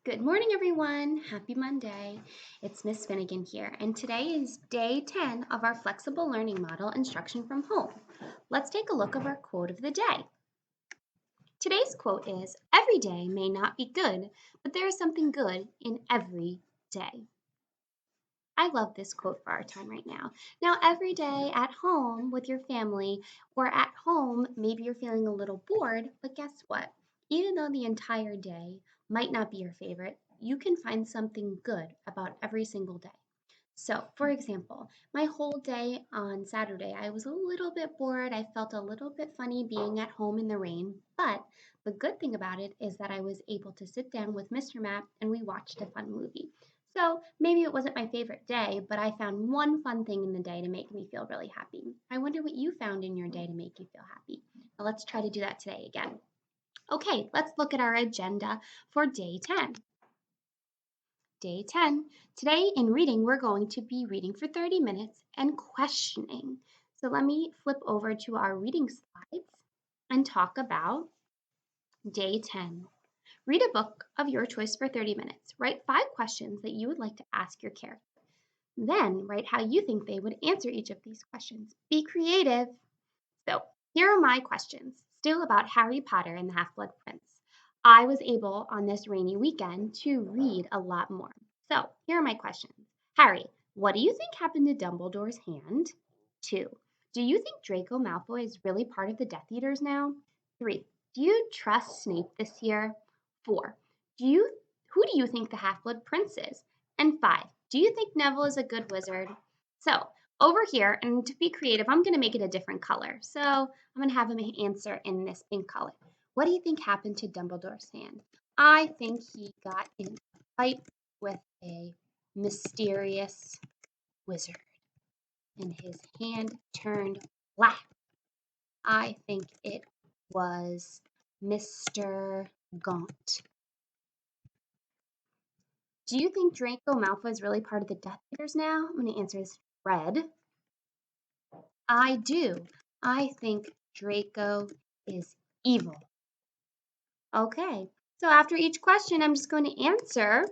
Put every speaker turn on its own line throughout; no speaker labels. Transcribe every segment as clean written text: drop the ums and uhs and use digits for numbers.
Good morning, everyone. Happy Monday. It's Miss Finnegan here, and today is day 10 of our flexible learning model, Instruction from Home. Let's take a look at our quote of the day. Today's quote is, "Every day may not be good, but there is something good in every day." I love this quote for our time right now. Now, every day at home with your family or at home, maybe you're feeling a little bored, but guess what? Even though the entire day might not be your favorite, you can find something good about every single day. So, for example, my whole day on Saturday, I was a little bit bored. I felt a little bit funny being at home in the rain. But the good thing about it is that I was able to sit down with Mr. Matt and we watched a fun movie. So maybe it wasn't my favorite day, but I found one fun thing in the day to make me feel really happy. I wonder what you found in your day to make you feel happy. Now let's try to do that today again. Okay, let's look at our agenda for day 10. Day 10. Today in reading, we're going to be reading for 30 minutes and questioning. So let me flip over to our reading slides and talk about day 10. Read a book of your choice for 30 minutes. Write 5 questions that you would like to ask your character. Then write how you think they would answer each of these questions. Be creative. So, here are my questions, still about Harry Potter and the Half Blood Prince. I was able on this rainy weekend to read a lot more. So, here are my questions. Harry, what do you think happened to Dumbledore's hand? 2. Do you think Draco Malfoy is really part of the Death Eaters now? 3. Do you trust Snape this year? 4. Who do you think the Half-Blood Prince is? And 5. Do you think Neville is a good wizard? So, over here, and to be creative, I'm going to make it a different color. So I'm going to have him answer in this pink color. What do you think happened to Dumbledore's hand? I think he got in a fight with a mysterious wizard, and his hand turned black. I think it was Mr. Gaunt. Do you think Draco Malfoy is really part of the Death Eaters now? I'm going to answer this red. I do. I think Draco is evil. Okay, so after each question, I'm just going to answer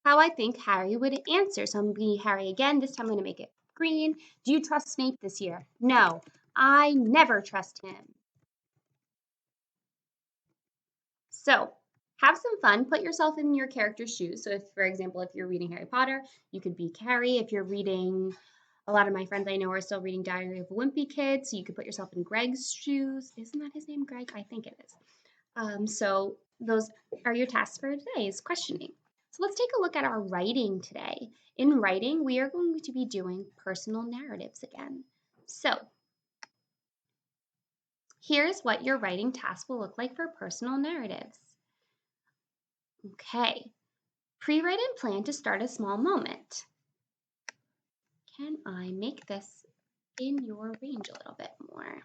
how I think Harry would answer. So I'm going to be Harry again. This time I'm going to make it green. Do you trust Snape this year? No, I never trust him. So have some fun. Put yourself in your character's shoes. So if, for example, if you're reading Harry Potter, you could be Harry. If you're reading, a lot of my friends I know are still reading Diary of a Wimpy Kid, so you could put yourself in Greg's shoes. Isn't that his name, Greg? I think it is. So those are your tasks for today's questioning. So let's take a look at our writing today. In writing, we are going to be doing personal narratives again. So here's what your writing task will look like for personal narratives. Okay, pre-write and plan to start a small moment. Can I make this in your range a little bit more?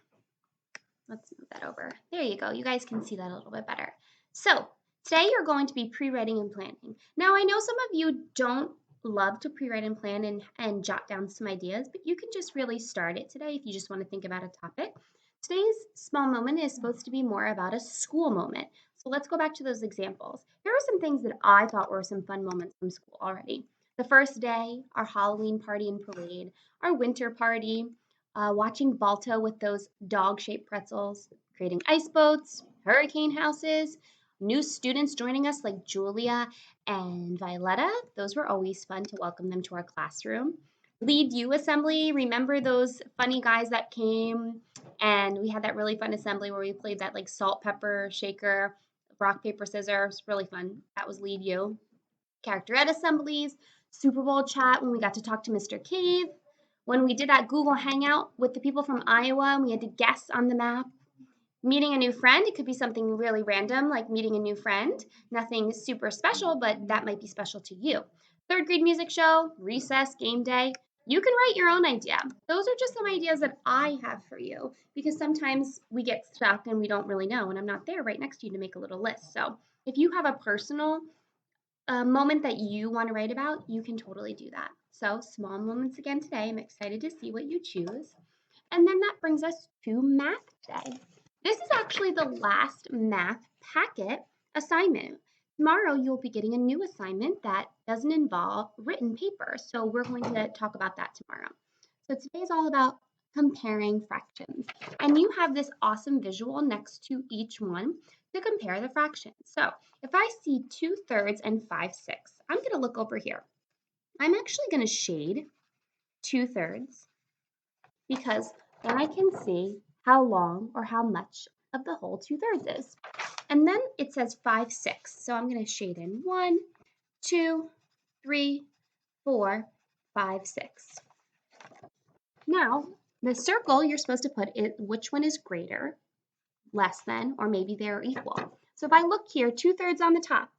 Let's move that over. There you go. You guys can see that a little bit better. So today you're going to be pre-writing and planning. Now I know some of you don't love to pre-write and plan and jot down some ideas, but you can just really start it today if you just want to think about a topic. Today's small moment is supposed to be more about a school moment. So let's go back to those examples. Here are some things that I thought were some fun moments from school already. The first day, our Halloween party and parade, our winter party, watching Balto with those dog-shaped pretzels, creating ice boats, hurricane houses, new students joining us like Julia and Violetta. Those were always fun to welcome them to our classroom. Lead You assembly. Remember those funny guys that came and we had that really fun assembly where we played that like salt, pepper, shaker, rock, paper, scissors. Really fun. That was Lead You. Character ed assemblies, Super Bowl chat when we got to talk to Mr. Cave, when we did that Google Hangout with the people from Iowa and we had to guess on the map. Meeting a new friend, it could be something really random like meeting a new friend. Nothing super special, but that might be special to you. Third grade music show, recess, game day. You can write your own idea. Those are just some ideas that I have for you because sometimes we get stuck and we don't really know, and I'm not there right next to you to make a little list. So if you have a personal moment that you want to write about, you can totally do that. So, small moments again today. I'm excited to see what you choose. And then that brings us to math day. This is actually the last math packet assignment. Tomorrow, you'll be getting a new assignment that doesn't involve written paper. So we're going to talk about that tomorrow. So today is all about comparing fractions. And you have this awesome visual next to each one to compare the fractions. So if I see 2/3 and 5/6, I'm going to look over here. I'm actually going to shade 2/3 because then I can see how long or how much of the whole 2/3 is. And then it says 5/6. So I'm going to shade in 1, 2, 3, 4, 5, 6. Now, the circle you're supposed to put is which one is greater, less than, or maybe they're equal. So if I look here, 2/3 on the top,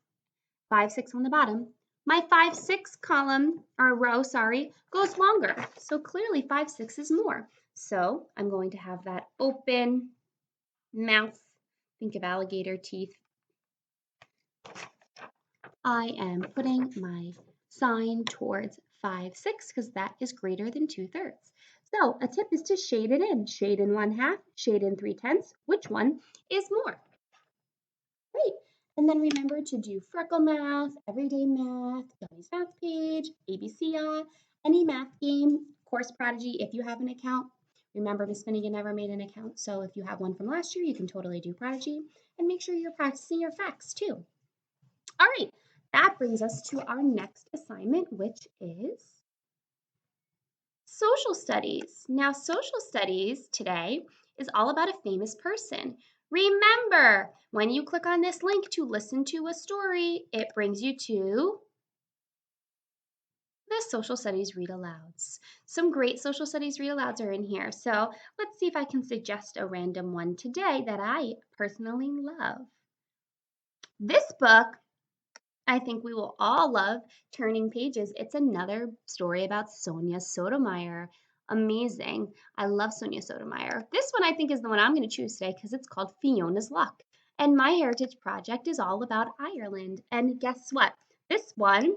5/6 on the bottom, my 5/6 column, or row, sorry, goes longer. So clearly 5/6 is more. So I'm going to have that open mouth. Think of alligator teeth. I am putting my sign towards 5/6 because that is greater than 2/3. So a tip is to shade it in. Shade in 1/2, shade in 3/10. Which one is more? Great. And then remember to do freckle math, everyday math, Johnny's math page, ABC, any math game, Course Prodigy if you have an account. Remember, Miss Finnegan never made an account, so if you have one from last year, you can totally do Prodigy. And make sure you're practicing your facts too. All right, that brings us to our next assignment, which is social studies. Now, social studies today is all about a famous person. Remember, when you click on this link to listen to a story, it brings you to the social studies read alouds. Some great social studies read alouds are in here. So let's see if I can suggest a random one today that I personally love. This book I think we will all love Turning Pages. It's another story about Sonia Sotomayor. Amazing. I love Sonia Sotomayor. This one I think is the one I'm going to choose today because it's called Fiona's Luck. And My Heritage Project is all about Ireland. And guess what? This one,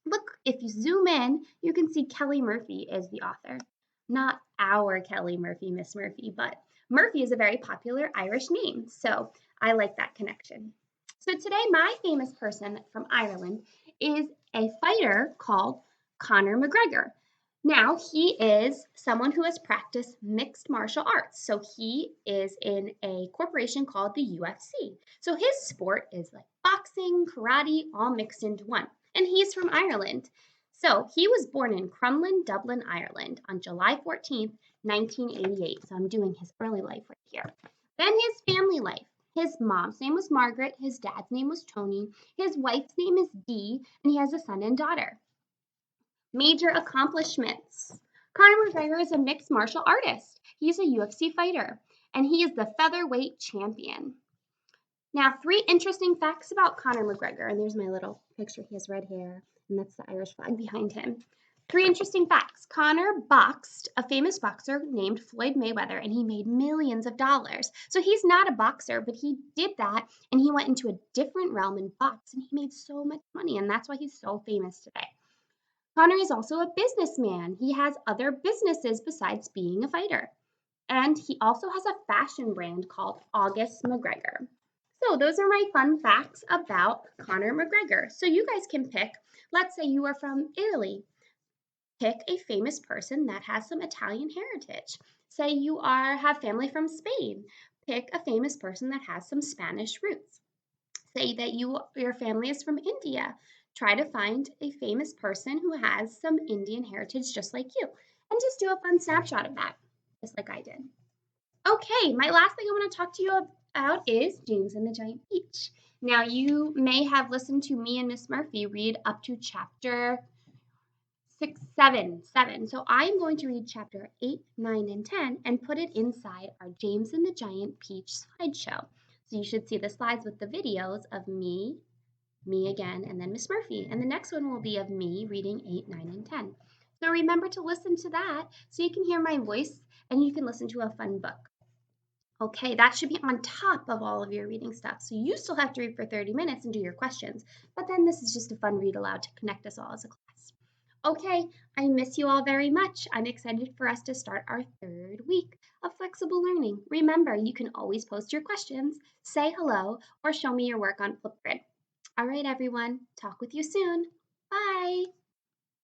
look, if you zoom in, you can see Kelly Murphy is the author. Not our Kelly Murphy, Miss Murphy, but Murphy is a very popular Irish name. So I like that connection. So today, my famous person from Ireland is a fighter called Conor McGregor. Now, he is someone who has practiced mixed martial arts. So he is in a corporation called the UFC. So his sport is like boxing, karate, all mixed into one. And he's from Ireland. So he was born in Crumlin, Dublin, Ireland on July 14th, 1988. So I'm doing his early life right here. Then his family life. His mom's name was Margaret, his dad's name was Tony, his wife's name is Dee, and he has a son and daughter. Major accomplishments. Conor McGregor is a mixed martial artist. He's a UFC fighter, and he is the featherweight champion. Now, 3 interesting facts about Conor McGregor, and there's my little picture. He has red hair, and that's the Irish flag behind him. 3 interesting facts. Conor boxed a famous boxer named Floyd Mayweather, and he made millions of dollars. So he's not a boxer, but he did that, and he went into a different realm and boxed, and he made so much money, and that's why he's so famous today. Conor is also a businessman. He has other businesses besides being a fighter. And he also has a fashion brand called August McGregor. So those are my fun facts about Conor McGregor. So you guys can pick, let's say you are from Italy. Pick a famous person that has some Italian heritage. Say you have family from Spain. Pick a famous person that has some Spanish roots. Say that your family is from India. Try to find a famous person who has some Indian heritage just like you. And just do a fun snapshot of that, just like I did. Okay, my last thing I want to talk to you about is James and the Giant Peach. Now, you may have listened to me and Miss Murphy read up to chapter 6, 7, 7. So I'm going to read chapter 8, 9, and 10 and put it inside our James and the Giant Peach slideshow. So you should see the slides with the videos of me again, and then Miss Murphy. And the next one will be of me reading 8, 9, and 10. So remember to listen to that so you can hear my voice and you can listen to a fun book. Okay, that should be on top of all of your reading stuff. So you still have to read for 30 minutes and do your questions. But then this is just a fun read aloud to connect us all as a class. Okay, I miss you all very much. I'm excited for us to start our 3rd week of flexible learning. Remember, you can always post your questions, say hello, or show me your work on Flipgrid. All right, everyone. Talk with you soon. Bye.